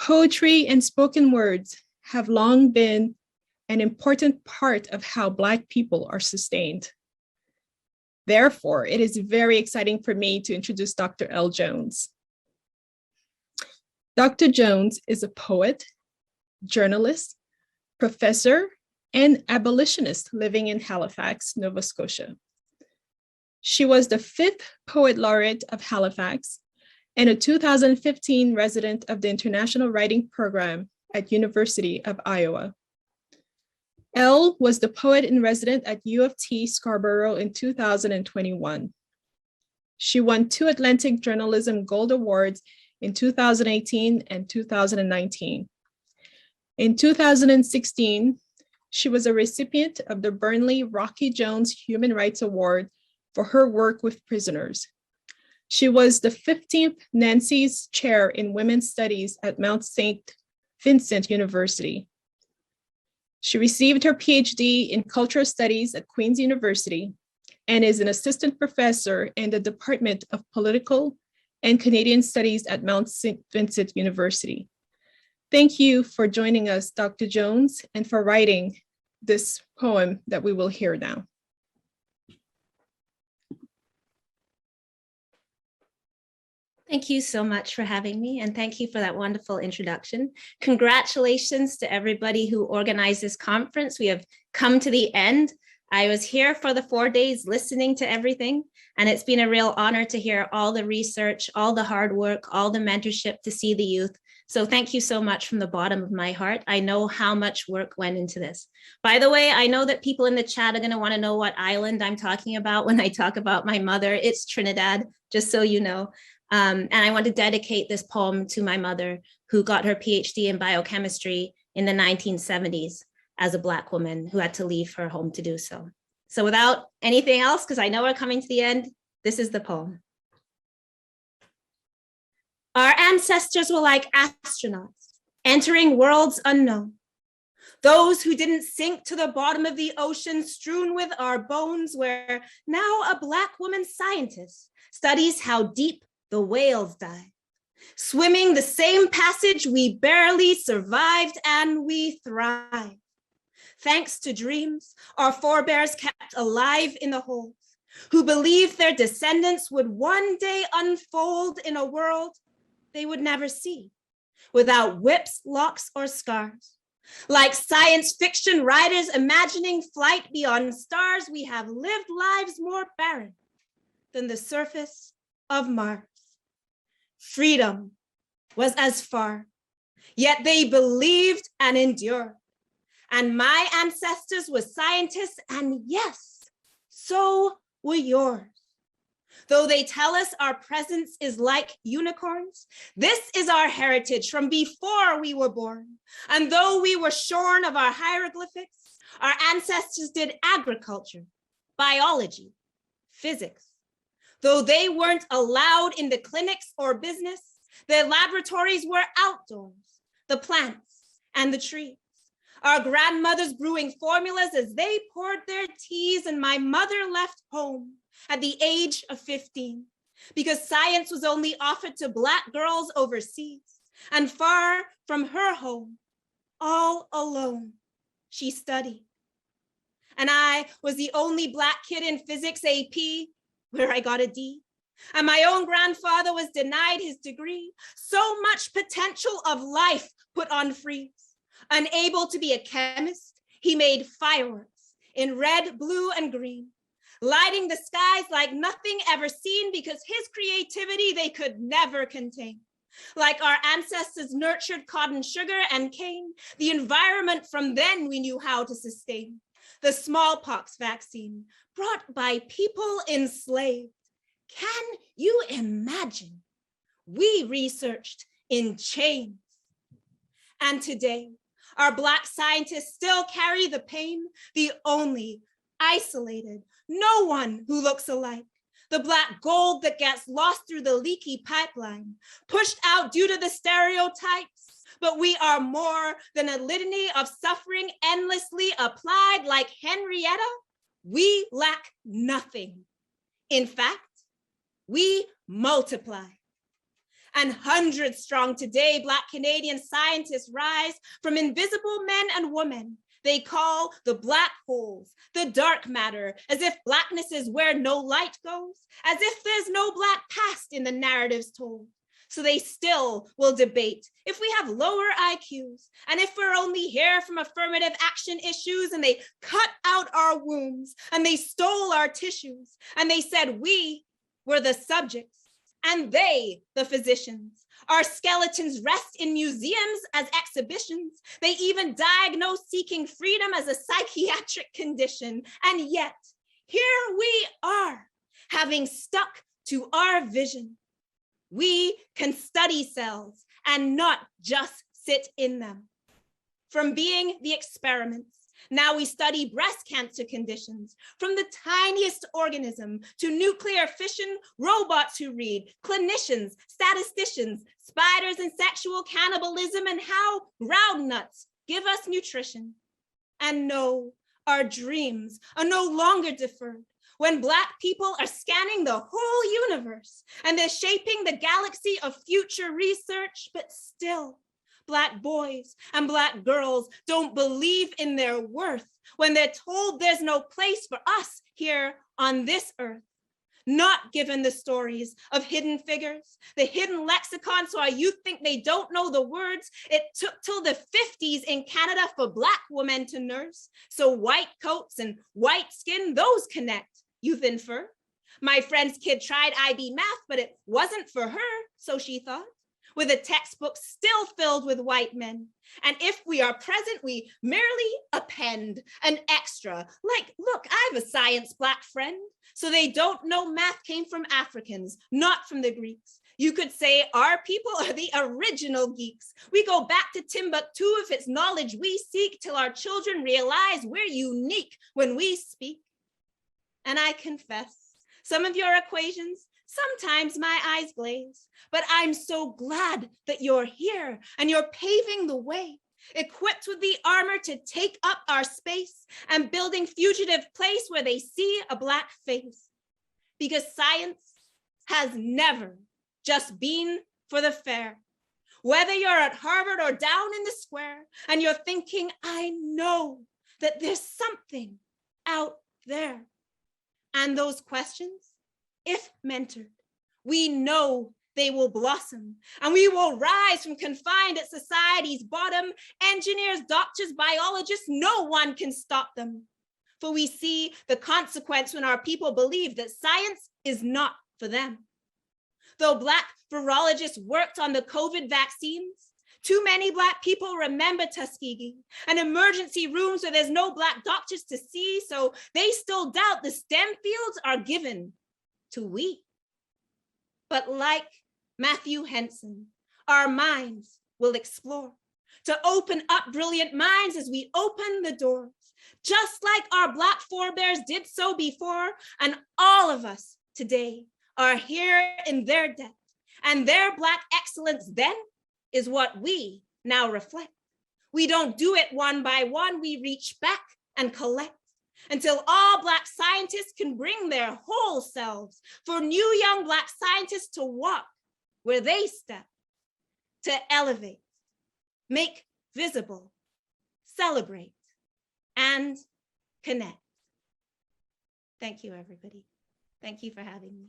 Poetry and spoken words have long been an important part of how Black people are sustained. Therefore, it is very exciting for me to introduce Dr. L. Jones. Dr. Jones is a poet, journalist, professor, and abolitionist living in Halifax, Nova Scotia. She was the 5th Poet Laureate of Halifax and a 2015 resident of the International Writing Program at University of Iowa. Elle was the poet in resident at U of T Scarborough in 2021. She won 2 Atlantic Journalism Gold Awards in 2018 and 2019. In 2016, she was a recipient of the Burnley Rocky Jones Human Rights Award for her work with prisoners. She was the 15th Nancy's Chair in Women's Studies at Mount St. Vincent University. She received her PhD in Cultural Studies at Queen's University and is an assistant professor in the Department of Political and Canadian Studies at Mount St. Vincent University. Thank you for joining us, Dr. Jones, and for writing this poem that we will hear now. Thank you so much for having me, and thank you for that wonderful introduction. Congratulations to everybody who organized this conference. We have come to the end. I was here for the 4 days listening to everything, and it's been a real honor to hear all the research, all the hard work, all the mentorship to see the youth. So thank you so much from the bottom of my heart. I know how much work went into this. By the way, I know that people in the chat are going to want to know what island I'm talking about when I talk about my mother. It's Trinidad, just so you know. And I want to dedicate this poem to my mother, who got her PhD in biochemistry in the 1970s as a Black woman who had to leave her home to do so. So without anything else, because I know we're coming to the end, this is the poem. Our ancestors were like astronauts entering worlds unknown. Those who didn't sink to the bottom of the ocean strewn with our bones, where now a Black woman scientist studies how deep the whales dive, swimming the same passage we barely survived, and we thrive. Thanks to dreams our forebears kept alive in the hold, who believed their descendants would one day unfold in a world they would never see, without whips, locks, or scars. Like science fiction writers imagining flight beyond stars, we have lived lives more barren than the surface of Mars. Freedom was as far, yet they believed and endured. And my ancestors were scientists, and yes, so were yours. Though they tell us our presence is like unicorns, this is our heritage from before we were born. And though we were shorn of our hieroglyphics, our ancestors did agriculture, biology, physics. Though they weren't allowed in the clinics or business, their laboratories were outdoors, the plants and the trees. Our grandmothers brewing formulas as they poured their teas, and my mother left home at the age of 15 because science was only offered to Black girls overseas, and far from her home, all alone, she studied. And I was the only Black kid in physics AP, where I got a D. And my own grandfather was denied his degree. So much potential of life put on freeze. Unable to be a chemist, he made fireworks in red, blue, and green, lighting the skies like nothing ever seen because his creativity they could never contain. Like our ancestors nurtured cotton, sugar, and cane, the environment from then we knew how to sustain. The smallpox vaccine brought by people enslaved. Can you imagine? We researched in chains. And today, our Black scientists still carry the pain, the only isolated, no one who looks alike. The Black gold that gets lost through the leaky pipeline, pushed out due to the stereotypes. But we are more than a litany of suffering endlessly applied. Like Henrietta, we lack nothing. In fact, we multiply. And hundreds strong today, Black Canadian scientists rise from invisible men and women they call the black holes, the dark matter, as if Blackness is where no light goes, as if there's no Black past in the narratives told. So they still will debate if we have lower IQs and if we're only here from affirmative action issues, and they cut out our wombs and they stole our tissues and they said we were the subjects and they the physicians. Our skeletons rest in museums as exhibitions. They even diagnose seeking freedom as a psychiatric condition. And yet here we are, having stuck to our vision. We can study cells and not just sit in them. From being the experiments, now we study breast cancer conditions. From the tiniest organism to nuclear fission, robots who read, clinicians, statisticians, spiders and sexual cannibalism, and how groundnuts give us nutrition. And no, our dreams are no longer deferred. When Black people are scanning the whole universe and they're shaping the galaxy of future research, but still, Black boys and Black girls don't believe in their worth when they're told there's no place for us here on this earth. Not given the stories of hidden figures, the hidden lexicon, so our youth think they don't know the words. It took till the 50s in Canada for Black women to nurse. So white coats and white skin, those connect. Youth infer. My friend's kid tried IB math, but it wasn't for her, so she thought, with a textbook still filled with white men. And if we are present, we merely append an extra, like, look, I have a science Black friend. So they don't know math came from Africans, not from the Greeks. You could say our people are the original geeks. We go back to Timbuktu if it's knowledge we seek, till our children realize we're unique when we speak. And I confess, some of your equations, sometimes my eyes glaze, but I'm so glad that you're here and you're paving the way, equipped with the armor to take up our space and building fugitive place where they see a Black face. Because science has never just been for the fair. Whether you're at Harvard or down in the square and you're thinking, I know that there's something out there. And those questions, if mentored, we know they will blossom and we will rise from confined at society's bottom. Engineers, doctors, biologists, no one can stop them. For we see the consequence when our people believe that science is not for them. Though Black virologists worked on the COVID vaccines, too many Black people remember Tuskegee and emergency rooms where there's no Black doctors to see, so they still doubt the STEM fields are given to we. But like Matthew Henson, our minds will explore to open up brilliant minds as we open the doors, just like our Black forebears did so before, and all of us today are here in their depth, and their Black excellence then is what we now reflect. We don't do it one by one, we reach back and collect until all Black scientists can bring their whole selves for new young Black scientists to walk where they step, to elevate, make visible, celebrate, and connect. Thank you, everybody. Thank you for having me.